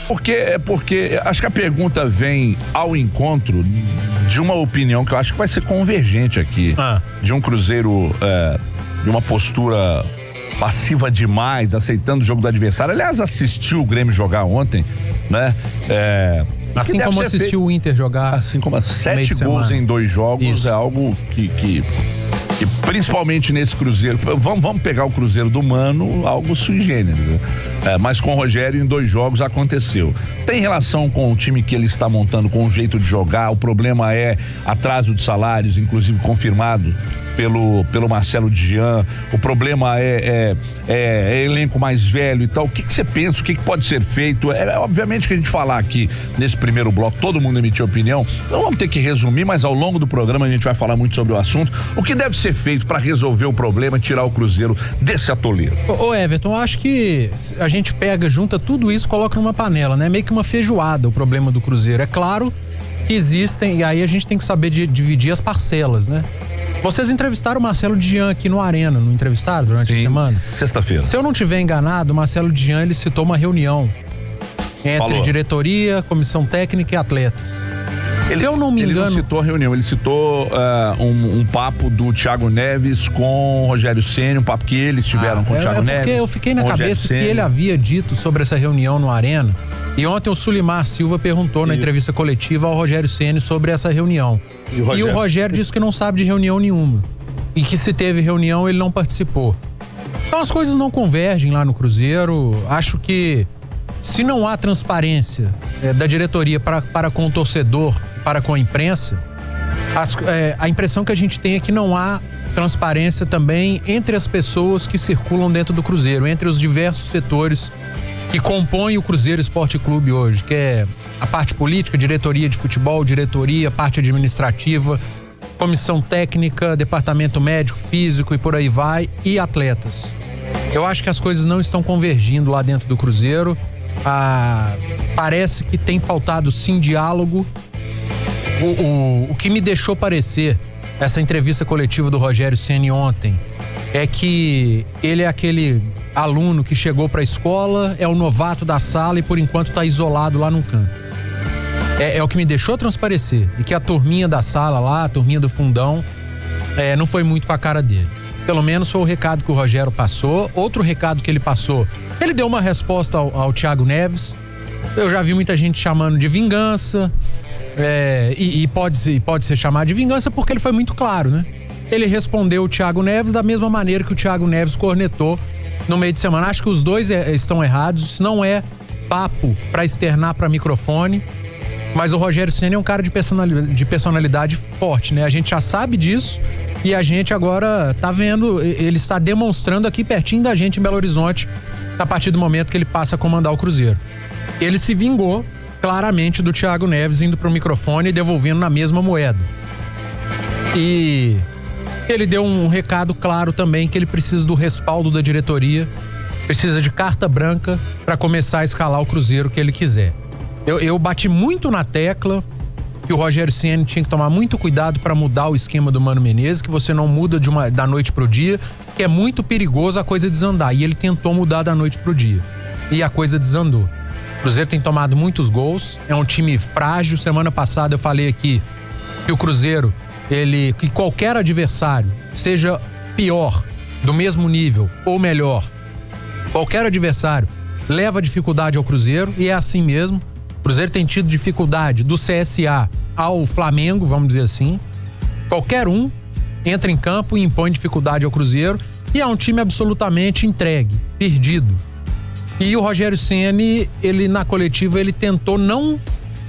Porque acho que a pergunta vem ao encontro de uma opinião que eu acho que vai ser convergente aqui. De um Cruzeiro, de uma postura passiva demais, aceitando o jogo do adversário. Aliás, assistiu o Grêmio jogar ontem, né? Assim como assistiu o Inter jogar. Assim como 7 gols em 2 jogos. Isso. É algo que principalmente nesse Cruzeiro, vamos pegar o Cruzeiro do Mano, algo sui generis, né? Mas com o Rogério em 2 jogos aconteceu. Tem relação com o time que ele está montando, com o jeito de jogar? O problema é atraso de salários, inclusive confirmado pelo Marcelo Dian. O problema é elenco mais velho e tal. O que você pensa? O que pode ser feito? Obviamente que a gente falar aqui nesse primeiro bloco, todo mundo emitiu opinião. Não vamos ter que resumir, mas ao longo do programa a gente vai falar muito sobre o assunto. O que deve ser feito para resolver o problema, tirar o Cruzeiro desse atoleiro? Ô Everton, acho que a gente junta tudo isso, coloca numa panela, né? Meio que uma feijoada o problema do Cruzeiro. É claro que existem, e aí a gente tem que saber dividir as parcelas, né? Vocês entrevistaram o Marcelo Dian aqui no Arena, não entrevistaram durante a semana? Sexta-feira. Se eu não tiver enganado, o Marcelo Dian, ele citou uma reunião entre diretoria, comissão técnica e atletas. Se eu não me engano... Ele não citou a reunião, ele citou um papo do Thiago Neves com o Rogério Ceni, um papo que eles tiveram com o Thiago Neves. Porque eu fiquei na cabeça que ele havia dito sobre essa reunião no Arena, e ontem o Sulimar Silva perguntou na entrevista coletiva ao Rogério Ceni sobre essa reunião. E o Rogério disse que não sabe de reunião nenhuma. E que se teve reunião, ele não participou. Então as coisas não convergem lá no Cruzeiro. Acho que se não há transparência da diretoria para com o torcedor, para com a imprensa, a impressão que a gente tem é que não há transparência também entre as pessoas que circulam dentro do Cruzeiro, entre os diversos setores que compõem o Cruzeiro Esporte Clube hoje, que é a parte política, diretoria de futebol, diretoria, parte administrativa, comissão técnica, departamento médico, físico e por aí vai, e atletas. Eu acho que as coisas não estão convergindo lá dentro do Cruzeiro. Parece que tem faltado sim diálogo. O que me deixou parecer essa entrevista coletiva do Rogério Ceni ontem é que ele é aquele aluno que chegou para a escola, é o novato da sala e por enquanto está isolado lá num canto. É o que me deixou transparecer. E que a turminha da sala lá, a turminha do fundão, não foi muito com a cara dele. Pelo menos foi o recado que o Rogério passou. Outro recado que ele passou, ele deu uma resposta ao Thiago Neves. Eu já vi muita gente chamando de vingança. E pode ser chamado de vingança porque ele foi muito claro, né? Ele respondeu o Thiago Neves da mesma maneira que o Thiago Neves cornetou no meio de semana. Acho que os dois estão errados. Isso não é papo para externar para microfone. Mas o Rogério Ceni é um cara de personalidade forte, né? A gente já sabe disso e a gente agora tá vendo, ele está demonstrando aqui pertinho da gente em Belo Horizonte, a partir do momento que ele passa a comandar o Cruzeiro. Ele se vingou claramente do Thiago Neves indo pro microfone e devolvendo na mesma moeda. E ele deu um recado claro também que ele precisa do respaldo da diretoria, precisa de carta branca para começar a escalar o Cruzeiro que ele quiser. Eu bati muito na tecla que o Rogério Ceni tinha que tomar muito cuidado para mudar o esquema do Mano Menezes, que você não muda da noite pro dia, que é muito perigoso a coisa desandar. E ele tentou mudar da noite pro dia. E a coisa desandou. O Cruzeiro tem tomado muitos gols, é um time frágil. Semana passada eu falei aqui que o Cruzeiro, que qualquer adversário, seja pior, do mesmo nível ou melhor, qualquer adversário leva dificuldade ao Cruzeiro, e é assim mesmo. O Cruzeiro tem tido dificuldade do CSA ao Flamengo, vamos dizer assim. Qualquer um entra em campo e impõe dificuldade ao Cruzeiro, e é um time absolutamente entregue, perdido. E o Rogério Ceni, ele na coletiva, ele tentou não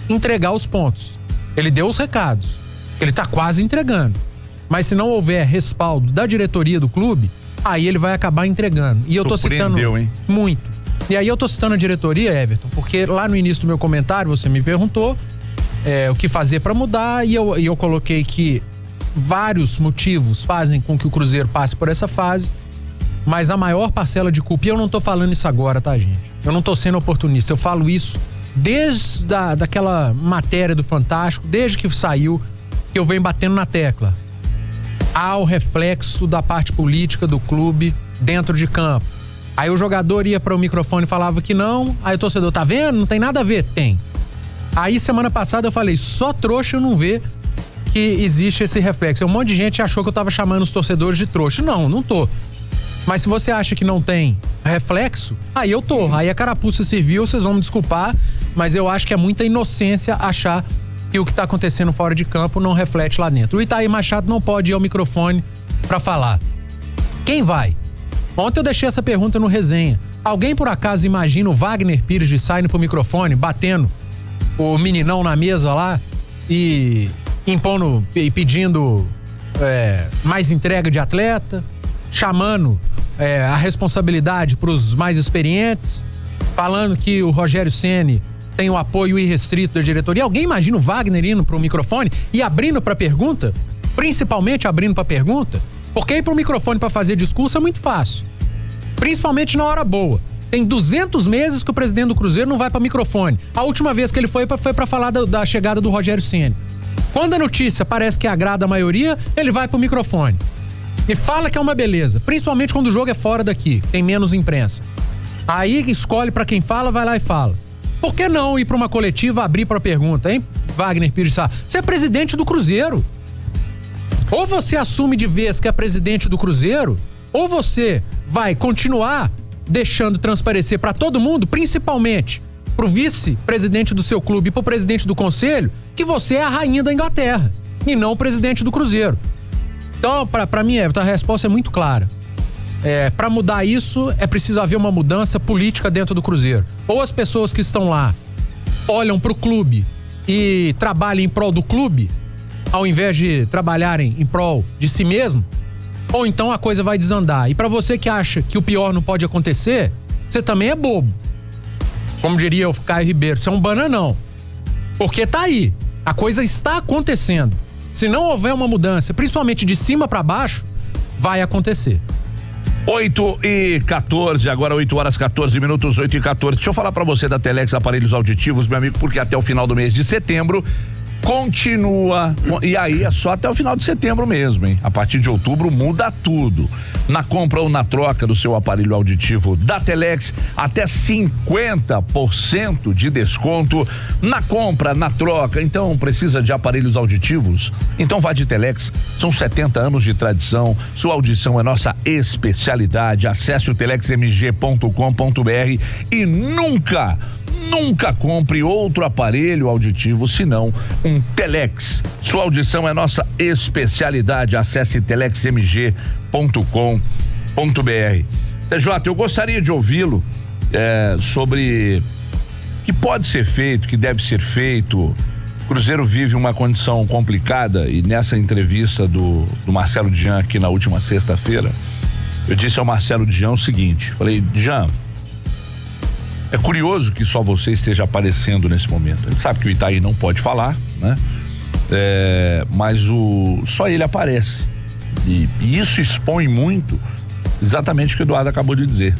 entregar os pontos. Ele deu os recados. Ele tá quase entregando. Mas se não houver respaldo da diretoria do clube, aí ele vai acabar entregando. E eu tô citando muito. E aí eu tô citando a diretoria, Everton, porque lá no início do meu comentário você me perguntou o que fazer para mudar, e eu coloquei que vários motivos fazem com que o Cruzeiro passe por essa fase, mas a maior parcela de culpa, e eu não tô falando isso agora, tá, gente? Eu não tô sendo oportunista, eu falo isso desde daquela matéria do Fantástico, desde que saiu, que eu venho batendo na tecla. Há o reflexo da parte política do clube dentro de campo. Aí o jogador ia para o microfone e falava que não. Aí o torcedor, tá vendo? Não tem nada a ver. Tem. Aí semana passada eu falei, só trouxa não vê que existe esse reflexo. Um monte de gente achou que eu tava chamando os torcedores de trouxa. Não, não tô. Mas se você acha que não tem reflexo, aí eu tô. Aí a carapuça serviu, vocês vão me desculpar, mas eu acho que é muita inocência achar que o que tá acontecendo fora de campo não reflete lá dentro. O Itair Machado não pode ir ao microfone pra falar. Quem vai? Ontem eu deixei essa pergunta no resenha. Alguém por acaso imagina o Wagner Pires de saindo pro microfone, batendo o meninão na mesa lá e impondo e pedindo mais entrega de atleta, chamando a responsabilidade pros mais experientes, falando que o Rogério Ceni tem o apoio irrestrito da diretoria? Alguém imagina o Wagner indo pro microfone e abrindo pra pergunta? Principalmente abrindo pra pergunta? Porque ir pro microfone pra fazer discurso é muito fácil. Principalmente na hora boa. Tem 200 meses que o presidente do Cruzeiro não vai pra microfone. A última vez que ele foi pra falar da chegada do Rogério Ceni. Quando a notícia parece que agrada a maioria, ele vai pro microfone. E fala que é uma beleza. Principalmente quando o jogo é fora daqui, tem menos imprensa. Aí escolhe pra quem fala, vai lá e fala. Por que não ir pra uma coletiva abrir pra pergunta, hein, Wagner Pires? Você é presidente do Cruzeiro. Ou você assume de vez que é presidente do Cruzeiro, ou você vai continuar deixando transparecer pra todo mundo, principalmente pro vice-presidente do seu clube e pro presidente do conselho, que você é a rainha da Inglaterra e não o presidente do Cruzeiro. Então, pra mim, a resposta é muito clara. Pra mudar isso, é preciso haver uma mudança política dentro do Cruzeiro. Ou as pessoas que estão lá olham pro clube e trabalham em prol do clube, ao invés de trabalharem em prol de si mesmo, ou então a coisa vai desandar. E pra você que acha que o pior não pode acontecer, você também é bobo. Como diria o Caio Ribeiro, você é um bananão. Porque tá aí, a coisa está acontecendo. Se não houver uma mudança, principalmente de cima pra baixo, vai acontecer. 8h14, agora 8h14, 8h14. Deixa eu falar pra você da Telex Aparelhos Auditivos, meu amigo, porque até o final do mês de setembro continua, e aí é só até o final de setembro mesmo, hein? A partir de outubro muda tudo. Na compra ou na troca do seu aparelho auditivo da Telex, até 50% de desconto na compra, na troca. Então, precisa de aparelhos auditivos? Então vá de Telex, são 70 anos de tradição, sua audição é nossa especialidade. Acesse o telexmg.com.br e nunca compre outro aparelho auditivo senão um Telex. Sua audição é nossa especialidade. Acesse telexmg.com.br. TJ, eu gostaria de ouvi-lo sobre o que pode ser feito, o que deve ser feito. O Cruzeiro vive uma condição complicada e nessa entrevista do Marcelo Dian aqui na última sexta-feira, eu disse ao Marcelo Dian o seguinte, falei, Dian, é curioso que só você esteja aparecendo nesse momento. A gente sabe que o Itair não pode falar, né? Mas só ele aparece. E isso expõe muito, exatamente o que o Eduardo acabou de dizer.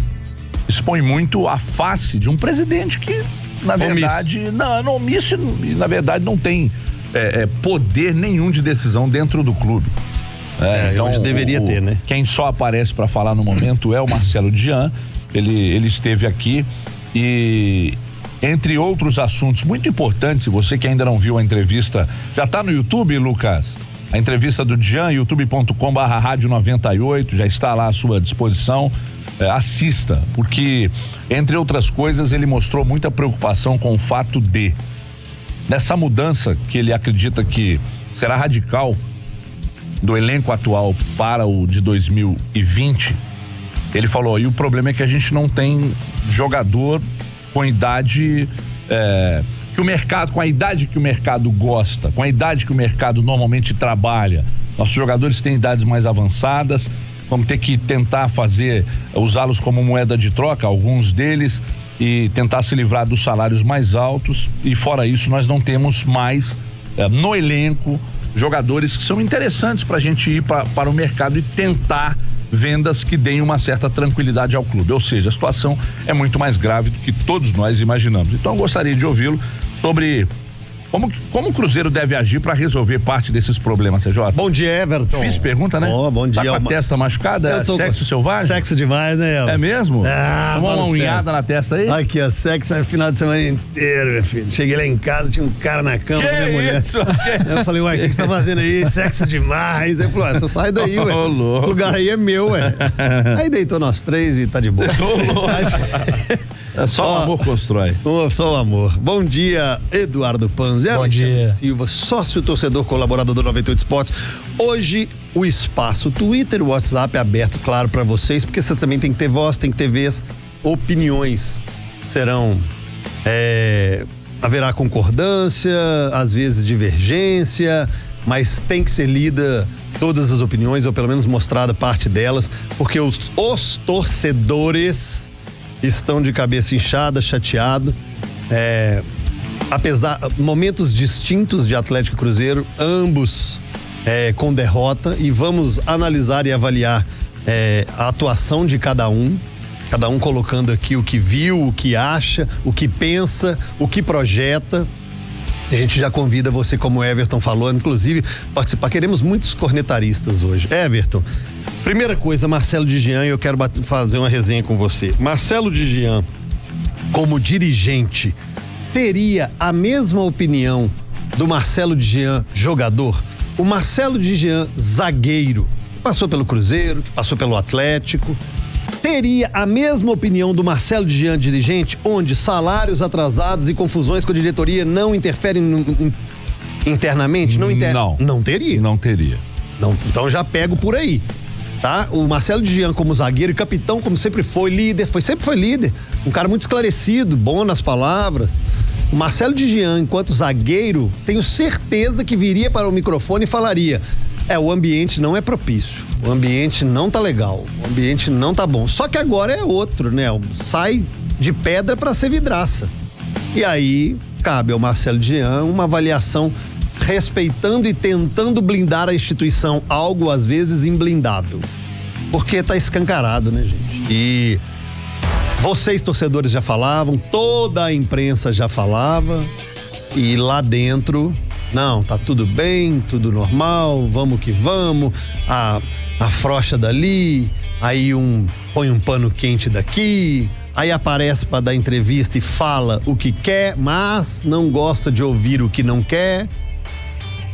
Expõe muito a face de um presidente que, na verdade, não omisso e na verdade não tem poder nenhum de decisão dentro do clube. Então, onde deveria ter, né? Quem só aparece para falar no momento é o Marcelo Dian. Ele esteve aqui. E entre outros assuntos muito importantes, se você que ainda não viu a entrevista, já tá no YouTube, Lucas? A entrevista do Dian, youtube.com/rádio 98, já está lá à sua disposição. Assista, porque, entre outras coisas, ele mostrou muita preocupação com o fato de, nessa mudança que ele acredita que será radical do elenco atual para o de 2020, ele falou, e o problema é que a gente não tem jogador com idade que o mercado, com a idade que o mercado gosta, com a idade que o mercado normalmente trabalha. Nossos jogadores têm idades mais avançadas, vamos ter que tentar usá-los como moeda de troca, alguns deles, e tentar se livrar dos salários mais altos, e fora isso nós não temos mais no elenco jogadores que são interessantes pra gente ir para o mercado e tentar vendas que deem uma certa tranquilidade ao clube, ou seja, a situação é muito mais grave do que todos nós imaginamos. Então eu gostaria de ouvi-lo sobre Como o Cruzeiro deve agir para resolver parte desses problemas, CJ? Bom dia, Everton. Difícil pergunta, né? Bom dia. Tá com a testa machucada? Sexo selvagem? Sexo demais, né, Everton? É mesmo? Tomou uma unhada na testa aí? Aqui, ó, sexo é final de semana inteiro, meu filho. Cheguei lá em casa, tinha um cara na cama com minha mulher. Isso? Eu falei, ué, o que você tá fazendo aí? Sexo demais. Ele falou, você sai daí, ué. Esse lugar aí é meu, ué. Aí deitou nós três e tá de boa. Só o amor constrói. Só o amor. Bom dia, Eduardo Panzer. Bom dia. Silva, sócio torcedor colaborador do 98 Esportes. Hoje o espaço Twitter, o WhatsApp é aberto, claro, para vocês, porque você também tem que ter voz, tem que ter vez, opiniões serão haverá concordância, às vezes divergência, mas tem que ser lida todas as opiniões, ou pelo menos mostrada parte delas, porque os torcedores estão de cabeça inchada, chateado, apesar momentos distintos de Atlético e Cruzeiro, ambos com derrota, e vamos analisar e avaliar a atuação de cada um colocando aqui o que viu, o que acha, o que pensa, o que projeta. A gente já convida você, como o Everton falou, inclusive, participar. Queremos muitos cornetaristas hoje. Everton, primeira coisa, Marcelo de Jean, eu quero fazer uma resenha com você. Marcelo de Jean, como dirigente, teria a mesma opinião do Marcelo de Jean, jogador? O Marcelo de Jean, zagueiro, que passou pelo Cruzeiro, que passou pelo Atlético, teria a mesma opinião do Marcelo de Jean, dirigente, onde salários atrasados e confusões com a diretoria não interferem internamente? Não teria? Não teria. Não, então já pego por aí, tá? O Marcelo de Jean como zagueiro e capitão, como sempre foi, líder, sempre foi líder, um cara muito esclarecido, bom nas palavras. O Marcelo de Jean, enquanto zagueiro, tenho certeza que viria para o microfone e falaria: o ambiente não é propício, o ambiente não tá legal, o ambiente não tá bom. Só que agora é outro, né? Sai de pedra para ser vidraça. E aí cabe ao Marcelo de Jean uma avaliação respeitando e tentando blindar a instituição, algo às vezes imblindável. Porque tá escancarado, né, gente? E vocês, torcedores, já falavam, toda a imprensa já falava, e lá dentro, não, tá tudo bem, tudo normal, vamos que vamos, a frouxa dali, aí põe um pano quente daqui, aí aparece para dar entrevista e fala o que quer, mas não gosta de ouvir o que não quer.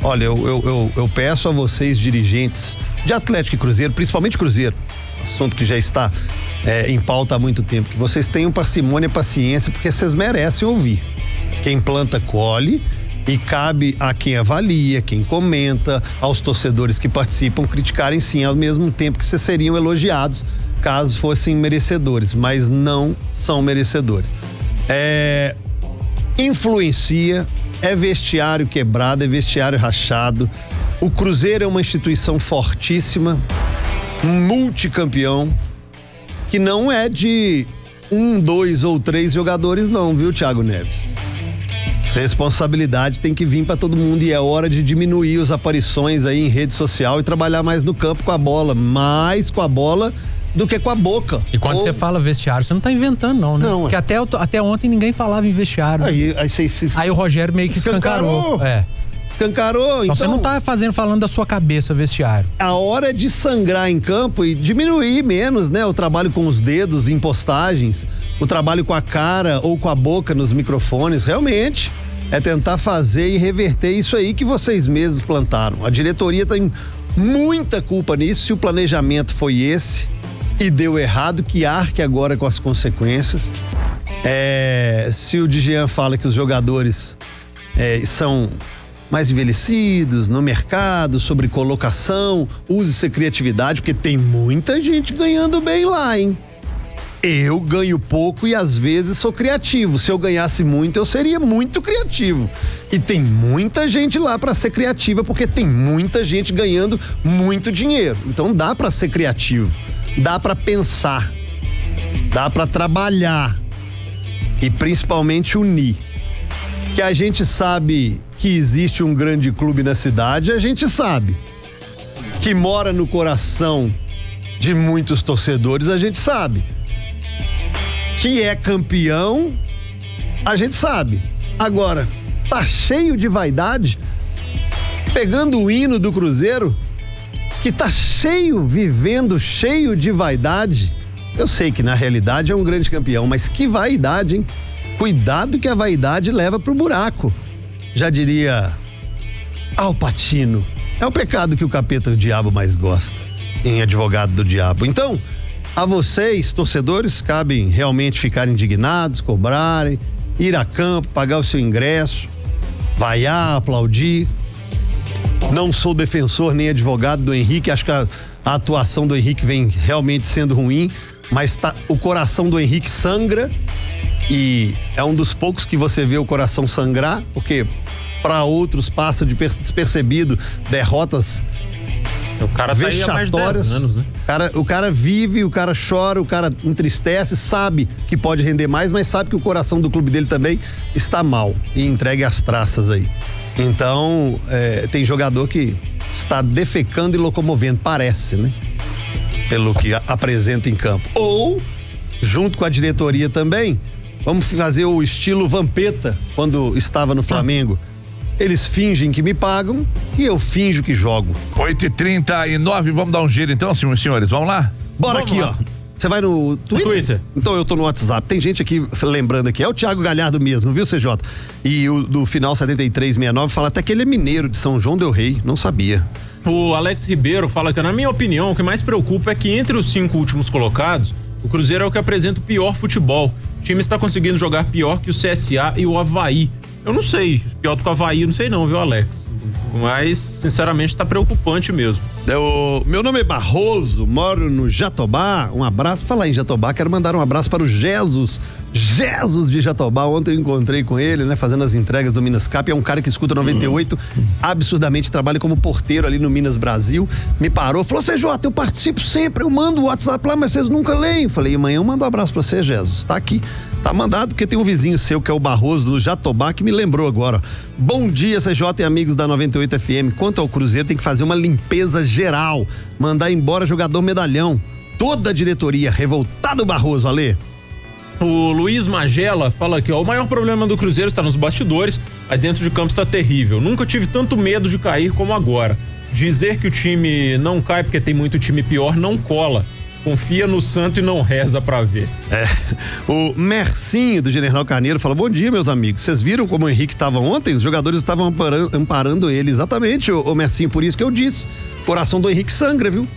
Olha, eu peço a vocês, dirigentes de Atlético e Cruzeiro, principalmente Cruzeiro, assunto que já está em pauta há muito tempo, que vocês tenham parcimônia e paciência, porque vocês merecem ouvir. Quem planta, colhe, e cabe a quem avalia, quem comenta, aos torcedores que participam, criticarem sim, ao mesmo tempo que vocês seriam elogiados caso fossem merecedores, mas não são merecedores. Influencia, é vestiário quebrado, é vestiário rachado. O Cruzeiro é uma instituição fortíssima, multicampeão, que não é de 1, 2 ou 3 jogadores não, viu, Thiago Neves? Responsabilidade tem que vir para todo mundo, e é hora de diminuir as aparições aí em rede social e trabalhar mais no campo com a bola, mais com a bola do que com a boca. E quando você fala vestiário, você não tá inventando não, né? Porque até ontem ninguém falava em vestiário. Aí o Rogério meio que escancarou. Escancarou. Então você não tá falando da sua cabeça vestiário. A hora de sangrar em campo e diminuir menos, né? O trabalho com os dedos em postagens, o trabalho com a cara ou com a boca nos microfones, realmente é tentar fazer e reverter isso aí que vocês mesmos plantaram. A diretoria tem muita culpa nisso. Se o planejamento foi esse e deu errado, que arque agora com as consequências. Se o Jean fala que os jogadores são mais envelhecidos no mercado, sobre colocação, use-se criatividade, porque tem muita gente ganhando bem lá, hein? Eu ganho pouco e às vezes sou criativo. Se eu ganhasse muito, eu seria muito criativo. E tem muita gente lá para ser criativa, porque tem muita gente ganhando muito dinheiro. Então dá para ser criativo, dá para pensar, dá para trabalhar e principalmente unir. Que a gente sabe que existe um grande clube na cidade, a gente sabe. Que mora no coração de muitos torcedores, a gente sabe. Que é campeão, a gente sabe. Agora, tá cheio de vaidade, pegando o hino do Cruzeiro, que tá vivendo cheio de vaidade. Eu sei que na realidade é um grande campeão, mas que vaidade, hein? Cuidado que a vaidade leva pro buraco. Já diria Al Pacino. É o pecado que o capeta e o diabo mais gosta, em Advogado do Diabo. Então, a vocês, torcedores, cabem realmente ficar indignados, cobrarem, ir a campo, pagar o seu ingresso, vaiar, aplaudir. Não sou defensor nem advogado do Henrique, acho que a atuação do Henrique vem realmente sendo ruim, mas o coração do Henrique sangra e é um dos poucos que você vê o coração sangrar, porque para outros passa despercebido derrotas. O cara tá aí há mais de 10 anos, né? O cara vive, o cara chora, o cara entristece, sabe que pode render mais, mas sabe que o coração do clube dele também está mal e entregue as traças aí. Então, tem jogador que está defecando e locomovendo, parece, né? Pelo que apresenta em campo. Ou, junto com a diretoria também, vamos fazer o estilo Vampeta, quando estava no Flamengo. Eles fingem que me pagam e eu finjo que jogo. 8h39, vamos dar um giro então, senhores, vamos lá? Bora vamos aqui, lá. Ó. Você vai no Twitter? Então eu tô no WhatsApp. Tem gente aqui lembrando aqui, é o Thiago Galhardo mesmo, viu, CJ? E o do final 7369 fala até que ele é mineiro de São João del Rei, não sabia. O Alex Ribeiro fala que, na minha opinião, o que mais preocupa é que entre os 5 últimos colocados, o Cruzeiro é o que apresenta o pior futebol. O time está conseguindo jogar pior que o CSA e o Avaí. Eu não sei, pior do que o Avaí, não sei não, viu, Alex? Mas, sinceramente, tá preocupante mesmo. Meu nome é Barroso, moro no Jatobá. Um abraço. Falar em Jatobá, quero mandar um abraço para o Jesus de Jatobá. Ontem eu encontrei com ele, né, fazendo as entregas do Minas Cap. É um cara que escuta 98, absurdamente, trabalha como porteiro ali no Minas Brasil. Me parou, falou: CJ, eu participo sempre, eu mando o WhatsApp lá, mas vocês nunca leem. Falei: amanhã eu mando um abraço para você, Jesus. Tá aqui. Tá mandado, porque tem um vizinho seu que é o Barroso do Jatobá que me lembrou agora. Bom dia, CJ e amigos da 98 FM. Quanto ao Cruzeiro, tem que fazer uma limpeza geral, mandar embora jogador medalhão. Toda a diretoria revoltada, Barroso, Alê. O Luiz Magela fala aqui, ó, o maior problema do Cruzeiro está nos bastidores, mas dentro de campo está terrível. Nunca tive tanto medo de cair como agora. Dizer que o time não cai porque tem muito time pior não cola. Confia no santo e não reza pra ver. O Mercinho do General Carneiro fala: bom dia, meus amigos. Vocês viram como o Henrique estava ontem? Os jogadores estavam amparando ele. Exatamente, o Mercinho, por isso que eu disse. Coração do Henrique sangra, viu?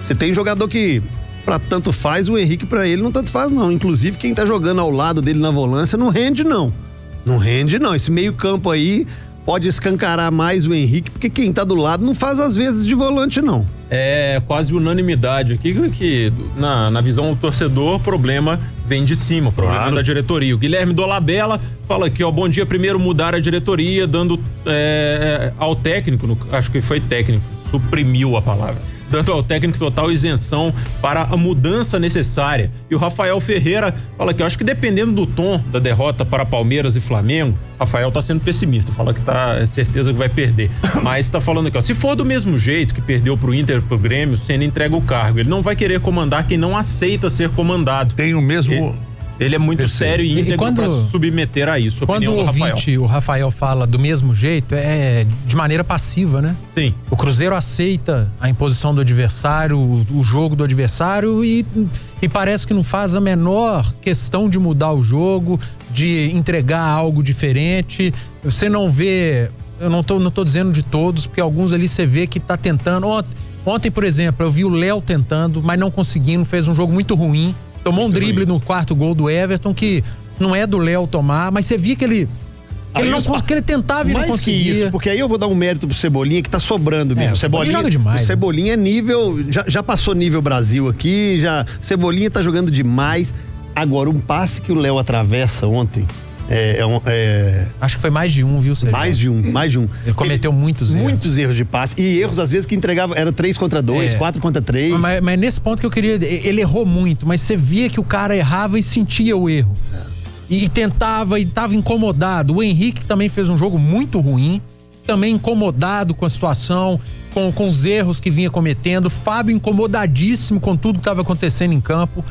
Você tem jogador que pra tanto faz, o Henrique pra ele não tanto faz, não. Inclusive, quem tá jogando ao lado dele na volância não rende, não. Não rende, não. Esse meio campo aí pode escancarar mais o Henrique, porque quem tá do lado não faz às vezes de volante, não. É quase unanimidade aqui que na visão do torcedor, o problema vem de cima, o problema da diretoria. O Guilherme Dolabella fala aqui, ó, bom dia, primeiro mudar a diretoria, dando ao técnico, acho que foi técnico, suprimiu a palavra, dando ao técnico total isenção para a mudança necessária. E o Rafael Ferreira fala que eu acho que dependendo do tom da derrota para Palmeiras e Flamengo, Rafael tá sendo pessimista, fala que é certeza que vai perder, mas tá falando aqui, ó, se for do mesmo jeito que perdeu pro Inter, pro Grêmio, Senna entrega o cargo, ele não vai querer comandar quem não aceita ser comandado. Tem o mesmo... Ele é muito sério e íntegro para se submeter a isso. Quando o Rafael fala do mesmo jeito, é de maneira passiva, né? Sim. O Cruzeiro aceita a imposição do adversário, o jogo do adversário e parece que não faz a menor questão de mudar o jogo, de entregar algo diferente. Você não vê, eu não tô dizendo de todos, porque alguns ali você vê que tá tentando. Ontem, por exemplo, eu vi o Léo tentando, mas não conseguindo, fez um jogo muito ruim. Tomou um drible no quarto gol do Everton, que não é do Léo tomar, mas você via que ele tentava e não conseguia. Isso, porque aí eu vou dar um mérito pro Cebolinha, que tá sobrando mesmo. O Cebolinha joga demais. O Cebolinha é nível, já passou nível Brasil aqui, Cebolinha tá jogando demais. Agora, um passe que o Léo atravessa ontem, acho que foi mais de um, viu, Sérgio? Mais de um. Ele cometeu muitos erros. Muitos erros de passe. E erros, às vezes, que entregava, era 3 contra 2, 4 contra 3. Mas nesse ponto que eu queria, ele errou muito, mas você via que o cara errava e sentia o erro. E tentava e tava incomodado. O Henrique também fez um jogo muito ruim, também incomodado com a situação, com os erros que vinha cometendo. Fábio incomodadíssimo com tudo que estava acontecendo em campo.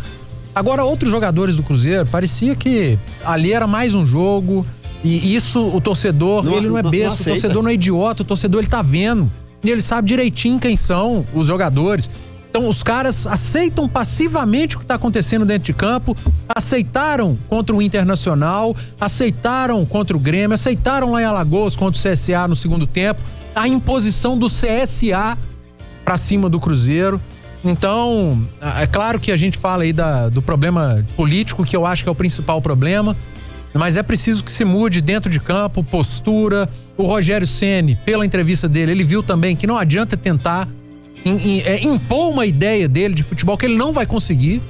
Agora, outros jogadores do Cruzeiro, parecia que ali era mais um jogo, E isso, o torcedor, ele não é besta, o torcedor não é idiota, o torcedor ele tá vendo. E ele sabe direitinho quem são os jogadores. Então os caras aceitam passivamente o que tá acontecendo dentro de campo, aceitaram contra o Internacional, aceitaram contra o Grêmio, aceitaram lá em Alagoas contra o CSA no segundo tempo, a imposição do CSA pra cima do Cruzeiro. Então, é claro que a gente fala aí do problema político, que eu acho que é o principal problema, mas é preciso que se mude dentro de campo, postura. O Rogério Ceni, pela entrevista dele, ele viu também que não adianta tentar impor uma ideia dele de futebol que ele não vai conseguir.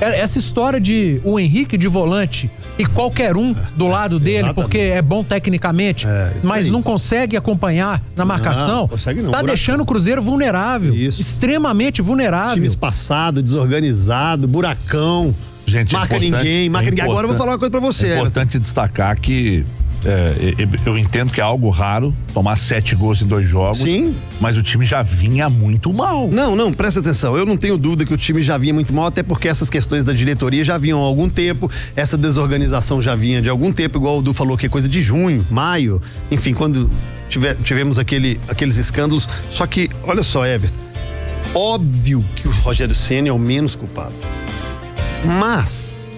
Essa história de o Henrique de volante e qualquer um do lado dele, exatamente, porque é bom tecnicamente, mas não consegue acompanhar na marcação, tá deixando o Cruzeiro vulnerável, extremamente vulnerável. Time espaçado, desorganizado, buracão. Gente, marca ninguém. Agora eu vou falar uma coisa pra você. É importante destacar que eu entendo que é algo raro tomar 7 gols em 2 jogos. Sim. Mas o time já vinha muito mal. Não, presta atenção. Eu não tenho dúvida que o time já vinha muito mal, até porque essas questões da diretoria já vinham há algum tempo. Essa desorganização já vinha de algum tempo, igual o Du falou, que é coisa de junho, maio. Enfim, quando tivemos aqueles escândalos. Só que, olha só, Everton. Óbvio que o Rogério Ceni é o menos culpado. Mas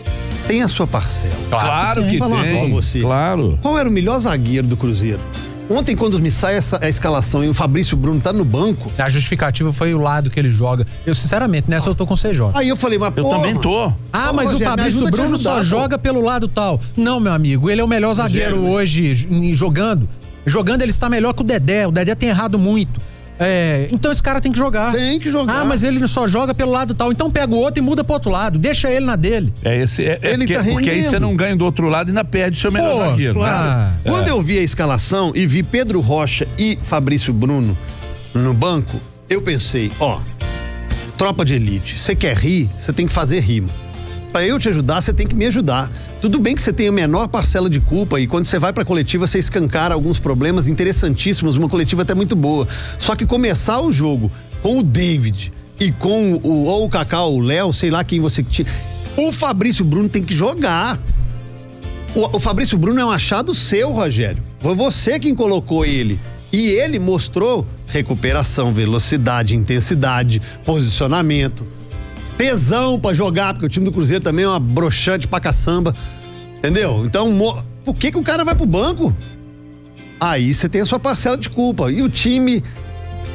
tem a sua parcela. Claro que tem. Vou falar uma coisa pra você. Claro. Qual era o melhor zagueiro do Cruzeiro? Ontem, quando me sai a escalação e o Fabrício Bruno tá no banco... A justificativa foi o lado que ele joga. Eu, sinceramente, nessa eu tô com o CJ. Aí eu falei, mas eu também tô. Mas Rogério, o Fabrício Bruno só joga pelo lado tal. Não, meu amigo, ele é o melhor zagueiro hoje jogando. Jogando, ele está melhor que o Dedé. O Dedé tem errado muito. Então esse cara tem que jogar. Tem que jogar. Mas ele só joga pelo lado tal. Então pega o outro e muda pro outro lado. Deixa ele na dele. Porque aí você não ganha do outro lado e ainda perde seu melhor zagueiro. Claro. Quando eu vi a escalação e vi Pedro Rocha e Fabrício Bruno no banco, eu pensei, tropa de elite, você quer rir, você tem que fazer rima. Pra eu te ajudar, você tem que me ajudar. Tudo bem que você tem a menor parcela de culpa e quando você vai pra coletiva, você escancara alguns problemas interessantíssimos, uma coletiva até muito boa. Só que começar o jogo com o David e com o Cacau, o Léo, sei lá quem você tinha. O Fabrício Bruno tem que jogar. O Fabrício Bruno é um achado seu, Rogério. Foi você quem colocou ele. E ele mostrou recuperação, velocidade, intensidade, posicionamento. Tesão pra jogar, porque o time do Cruzeiro também é uma broxante pra caçamba, entendeu? Então, por que o cara vai pro banco? Aí você tem a sua parcela de culpa. E o time,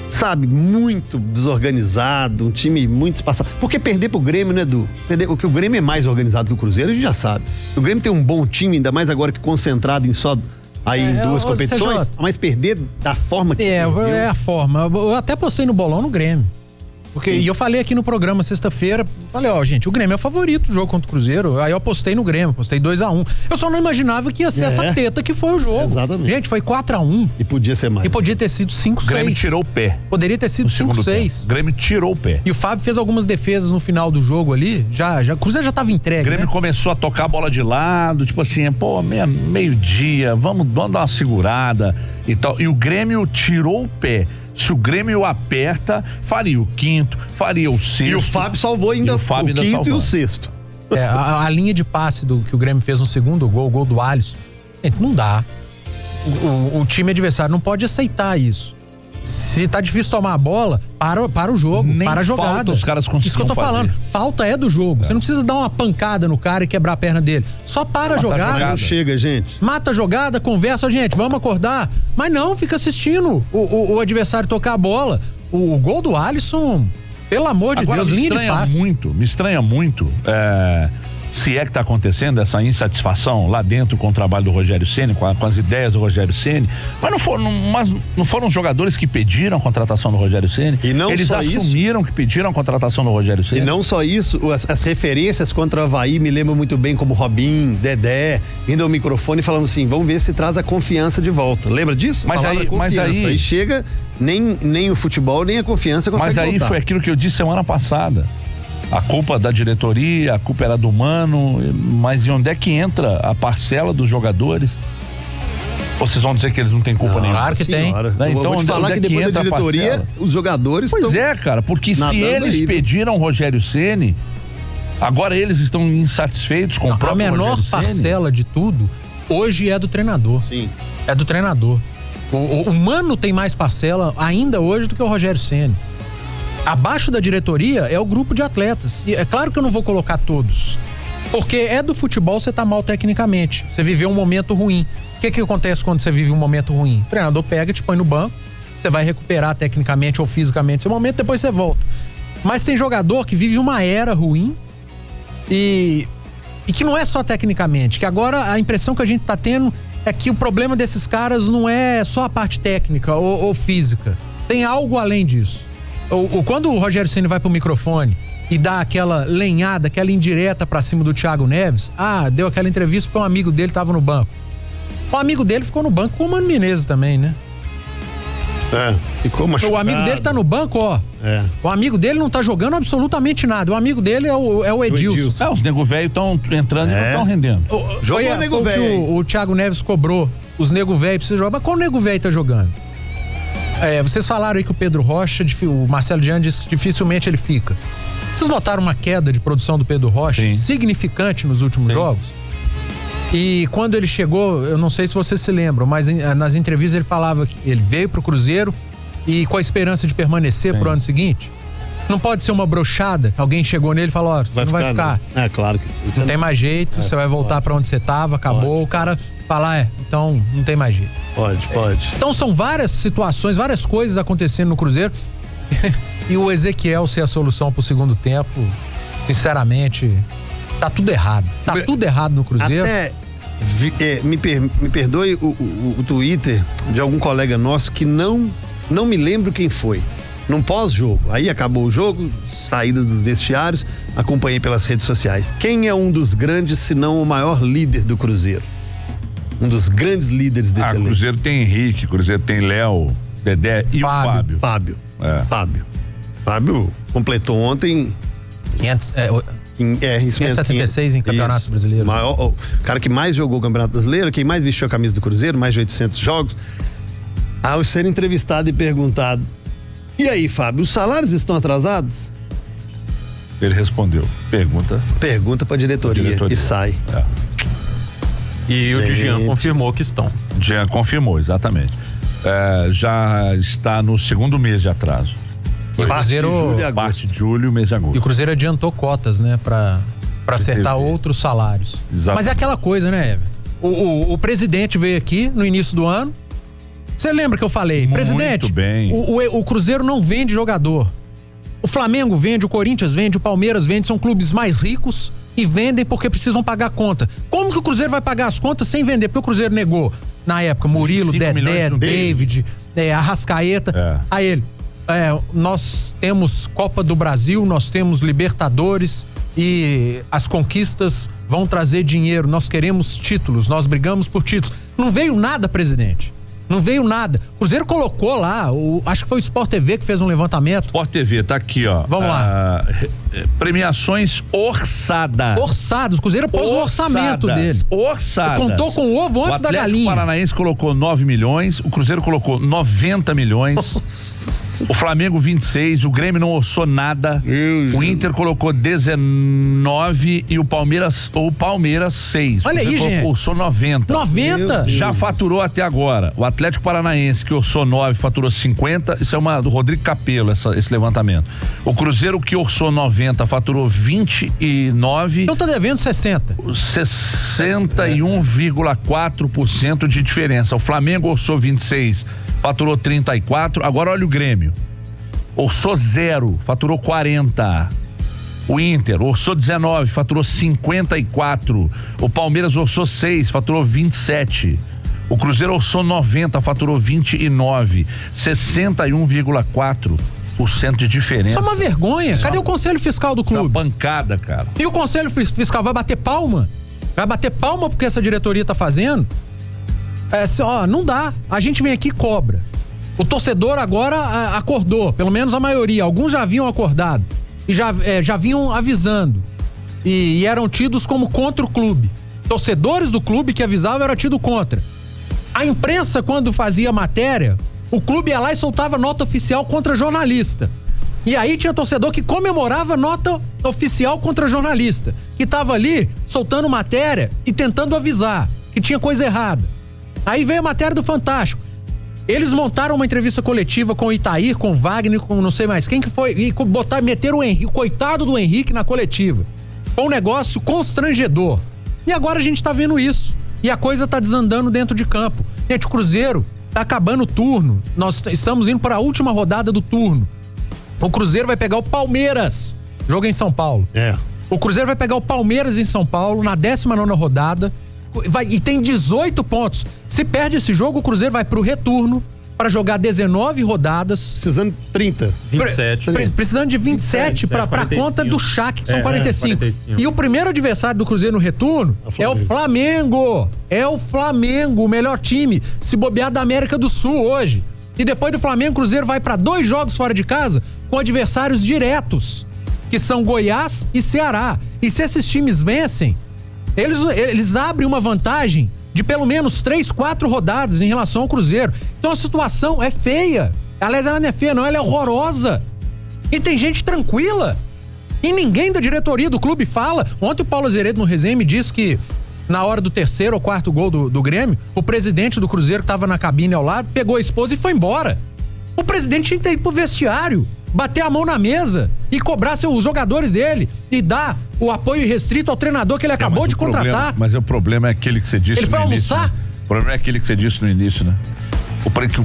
sabe, muito desorganizado, um time muito espaçado. Porque perder pro Grêmio, né, Edu? Porque o Grêmio é mais organizado que o Cruzeiro, a gente já sabe. O Grêmio tem um bom time, ainda mais agora que concentrado em só... em 2 competições, mas perder da forma que perdeu. É a forma. Eu até postei no bolão no Grêmio. E eu falei aqui no programa sexta-feira, falei, gente, o Grêmio é o favorito do jogo contra o Cruzeiro. Aí eu apostei no Grêmio, postei 2-1. Eu só não imaginava que ia ser essa teta que foi o jogo. Exatamente. Gente, foi 4-1. E podia ser mais. E podia ter sido 5-6. O Grêmio tirou o pé. Poderia ter sido 5-6. O Grêmio tirou o pé. E o Fábio fez algumas defesas no final do jogo ali. O Cruzeiro já tava entregue. O Grêmio começou a tocar a bola de lado, tipo assim, meio-dia, vamos dar uma segurada e tal. E o Grêmio tirou o pé. Se o Grêmio aperta, faria o 5º, faria o 6º. E o Fábio salvou ainda o 5º e o 6º. A linha de passe que o Grêmio fez no segundo gol, o gol do Alisson, não dá. O time adversário não pode aceitar isso. Se tá difícil tomar a bola, para o jogo, para a jogada. Os caras conseguem. Isso que eu tô falando. Falta é do jogo. Você não precisa dar uma pancada no cara e quebrar a perna dele. Só para a jogada. Não chega, gente. Mata a jogada, conversa, gente, vamos acordar. Mas não, fica assistindo o adversário tocar a bola. O gol do Alisson, pelo amor de Deus, linha de passe. Me estranha muito. Se é que está acontecendo essa insatisfação lá dentro com o trabalho do Rogério Ceni, com as ideias do Rogério Ceni, mas não foram os jogadores que pediram a contratação do Rogério Ceni. E não eles só assumiram que pediram a contratação do Rogério Ceni. E não só isso, as referências contra o Avaí me lembram muito bem, como Robinho, Dedé, indo ao microfone falando assim, vamos ver se traz a confiança de volta. Lembra disso? Mas aí chega, nem o futebol, nem a confiança consegue voltar. Mas aí foi aquilo que eu disse semana passada. A culpa da diretoria, a culpa era do Mano, mas e onde é que entra a parcela dos jogadores? Ou vocês vão dizer que eles não têm culpa nenhuma? Claro que tem. Então, vou te falar que depois da diretoria, os jogadores Pois cara, porque se eles pediram o Rogério Ceni, agora eles estão insatisfeitos com o próprio Rogério Ceni. A menor parcela de tudo hoje é do treinador. Sim. É do treinador. O Mano tem mais parcela ainda hoje do que o Rogério Ceni. Abaixo da diretoria é o grupo de atletas. E é claro que eu não vou colocar todos. Porque é do futebol, você tá mal tecnicamente. Você viveu um momento ruim. O que acontece quando você vive um momento ruim? O treinador pega, te põe no banco, você vai recuperar tecnicamente ou fisicamente esse momento, depois você volta. Mas tem jogador que vive uma era ruim e que não é só tecnicamente, que agora a impressão que a gente tá tendo é que o problema desses caras não é só a parte técnica ou física. Tem algo além disso. Quando o Rogério Ceni vai pro microfone e dá aquela lenhada, aquela indireta pra cima do Thiago Neves, deu aquela entrevista pra um amigo dele que tava no banco. O amigo dele ficou no banco com o Mano Menezes também, né? Ficou machucado. O amigo dele tá no banco, ó. O amigo dele não tá jogando absolutamente nada. O amigo dele é o Edilson. Os nego velho estão entrando e não estão rendendo. Jogou o nego velho. O Thiago Neves cobrou. Os nego velho precisam jogar. Mas qual nego velho tá jogando? Vocês falaram aí que o Pedro Rocha, o Marcelo Jean disse que dificilmente ele fica. Vocês notaram uma queda de produção do Pedro Rocha significante nos últimos jogos? E quando ele chegou, eu não sei se vocês se lembram, mas nas entrevistas ele falava que ele veio pro Cruzeiro e com a esperança de permanecer pro ano seguinte. Não pode ser uma brochada, alguém chegou nele e falou, você não vai ficar. Não. Claro que não tem mais jeito, você vai voltar pra onde você tava, acabou. O cara fala, então não tem mais jeito. Pode. Então são várias situações, várias coisas acontecendo no Cruzeiro. E o Ezequiel ser a solução pro segundo tempo, sinceramente, tá tudo errado. Tá tudo errado no Cruzeiro. Até me perdoe o Twitter de algum colega nosso que não me lembro quem foi. Num pós-jogo. Aí acabou o jogo, saída dos vestiários, acompanhei pelas redes sociais. Quem é um dos grandes, se não o maior líder do Cruzeiro? Um dos grandes líderes desse elenco. O Cruzeiro tem Henrique, o Cruzeiro tem Léo, Dedé e o Fábio. Fábio completou ontem 576 em Campeonatos Brasileiros. O cara que mais jogou o Campeonato Brasileiro, quem mais vestiu a camisa do Cruzeiro, mais de 800 jogos. Ao ser entrevistado e perguntado: e aí, Fábio, os salários estão atrasados? Ele respondeu: Pergunta pra diretoria. E sai. E o Jean confirmou que estão. Jean confirmou, exatamente. Já está no segundo mês de atraso. E o Cruzeiro, parte de julho, mês de agosto. E o Cruzeiro adiantou cotas, né, pra acertar outros salários. Exatamente. Mas é aquela coisa, né, Everton? O presidente veio aqui no início do ano. Você lembra que eu falei? Muito presidente, bem. O Cruzeiro não vende jogador. O Flamengo vende, o Corinthians vende, o Palmeiras vende, são clubes mais ricos e vendem porque precisam pagar a conta. Como que o Cruzeiro vai pagar as contas sem vender? Porque o Cruzeiro negou, na época, Murilo, Dedé, David, Arrascaeta. Aí ele, nós temos Copa do Brasil, nós temos Libertadores e as conquistas vão trazer dinheiro, nós queremos títulos, nós brigamos por títulos. Não veio nada, presidente. Não veio nada. O Cruzeiro colocou lá, acho que foi o Sport TV que fez um levantamento. Sport TV, tá aqui, ó. Vamos lá. Premiações orçadas. O Cruzeiro pôs no orçamento dele. Orçadas. Contou com o ovo antes da galinha. O Paranaense colocou 9 milhões, o Cruzeiro colocou 90 milhões. Nossa. O Flamengo 26, o Grêmio não orçou nada. O Inter colocou 19 e o Palmeiras 6. Olha aí, gente. Orçou 90. 90? Já faturou até agora. O Atlético Paranaense, que orçou 9, faturou 50. Isso é do Rodrigo Capello, esse levantamento. O Cruzeiro, que orçou 90, faturou 29. Então tá devendo 60. 61,4% de diferença. O Flamengo orçou 26, faturou 34. Agora olha o Grêmio. Orçou 0, faturou 40. O Inter orçou 19, faturou 54. O Palmeiras orçou 6, faturou 27. O Cruzeiro orçou 90, faturou 29. 61,4% de diferença. Isso é uma vergonha. Cadê o Conselho Fiscal do clube? Uma bancada, cara. E o Conselho Fiscal vai bater palma? Vai bater palma porque essa diretoria tá fazendo? Não dá. A gente vem aqui e cobra. O torcedor agora acordou, pelo menos a maioria. Alguns já haviam acordado e já vinham avisando. E eram tidos como contra o clube. Torcedores do clube que avisavam eram tidos contra. A imprensa, quando fazia matéria, o clube ia lá e soltava nota oficial contra jornalista. E aí tinha torcedor que comemorava nota oficial contra jornalista, que tava ali soltando matéria e tentando avisar que tinha coisa errada. Aí veio a matéria do Fantástico. Eles montaram uma entrevista coletiva com o Itair, com o Wagner, com não sei mais quem que foi, e meteram o Henrique, o coitado do Henrique na coletiva. Foi um negócio constrangedor. E agora a gente tá vendo isso. E a coisa tá desandando dentro de campo. Gente, o Cruzeiro tá acabando o turno. Nós estamos indo para a última rodada do turno. O Cruzeiro vai pegar o Palmeiras. Jogo em São Paulo. O Cruzeiro vai pegar o Palmeiras em São Paulo na 19ª rodada. E tem 18 pontos. Se perde esse jogo, o Cruzeiro vai pro retorno para jogar 19 rodadas. Precisando de 30. 27. Precisando de 27 para conta do Chac, que são 45. E o primeiro adversário do Cruzeiro no retorno é o Flamengo. É o Flamengo, o melhor time, se bobear, da América do Sul hoje. E depois do Flamengo, o Cruzeiro vai para 2 jogos fora de casa com adversários diretos, que são Goiás e Ceará. E se esses times vencem, eles abrem uma vantagem de pelo menos 3, 4 rodadas em relação ao Cruzeiro. Então a situação é feia. Aliás, ela não é feia, não, ela é horrorosa. E tem gente tranquila. E ninguém da diretoria do clube fala. Ontem o Paulo Azeredo no resenha me disse que na hora do 3º ou 4º gol do Grêmio, o presidente do Cruzeiro, que estava na cabine ao lado, pegou a esposa e foi embora. O presidente tinha que ir pro vestiário, bater a mão na mesa e cobrar os jogadores dele e dar o apoio restrito ao treinador que ele acabou de contratar. Mas o problema é aquele que você disse no início. Ele foi almoçar? Né? O problema é aquele que você disse no início, né?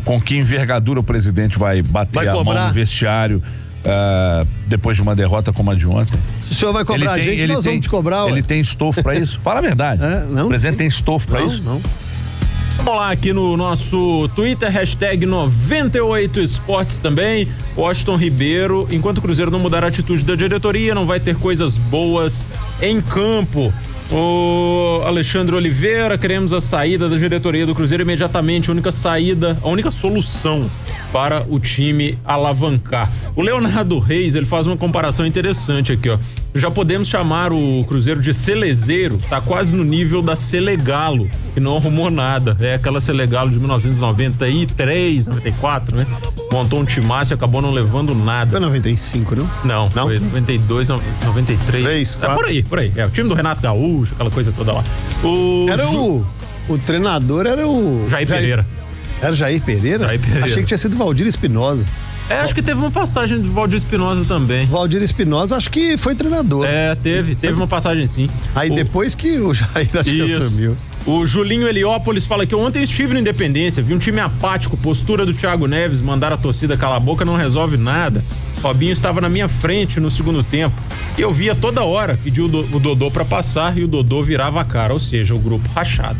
Com que envergadura o presidente vai bater a mão no vestiário depois de uma derrota como a de ontem? Se o senhor vai cobrar a gente, nós vamos te cobrar. Ele tem estofo pra isso? Fala a verdade. Não, o presidente tem estofo pra isso? Não. Vamos lá aqui no nosso Twitter, #98esportes também. Washington Ribeiro, enquanto o Cruzeiro não mudar a atitude da diretoria, não vai ter coisas boas em campo. O Alexandre Oliveira, queremos a saída da diretoria do Cruzeiro imediatamente, a única solução para o time alavancar. O Leonardo Reis, ele faz uma comparação interessante aqui, ó. Já podemos chamar o Cruzeiro de Celezeiro, tá quase no nível da Selegalo, que não arrumou nada. É aquela Selegalo de 1993, 94, né? Montou um timaço e acabou não levando nada. Foi 95, não? Não, foi 92, 93. 3, 4. Por aí. É o time do Renato Gaúcho, aquela coisa toda lá. O treinador era o... Jair Pereira. Era Jair Pereira? Jair Pereira. Achei que tinha sido Valdir Espinosa. Acho que teve uma passagem de Valdir Espinosa também. Valdir Espinosa, acho que foi treinador. Teve uma passagem sim. Aí depois que o Jair que assumiu. O Julinho Heliópolis fala que ontem eu estive no Independência, vi um time apático, postura do Thiago Neves, mandar a torcida calar a boca não resolve nada. Robinho estava na minha frente no segundo tempo e eu via toda hora, pediu o Dodô pra passar e o Dodô virava a cara, ou seja, o grupo rachado.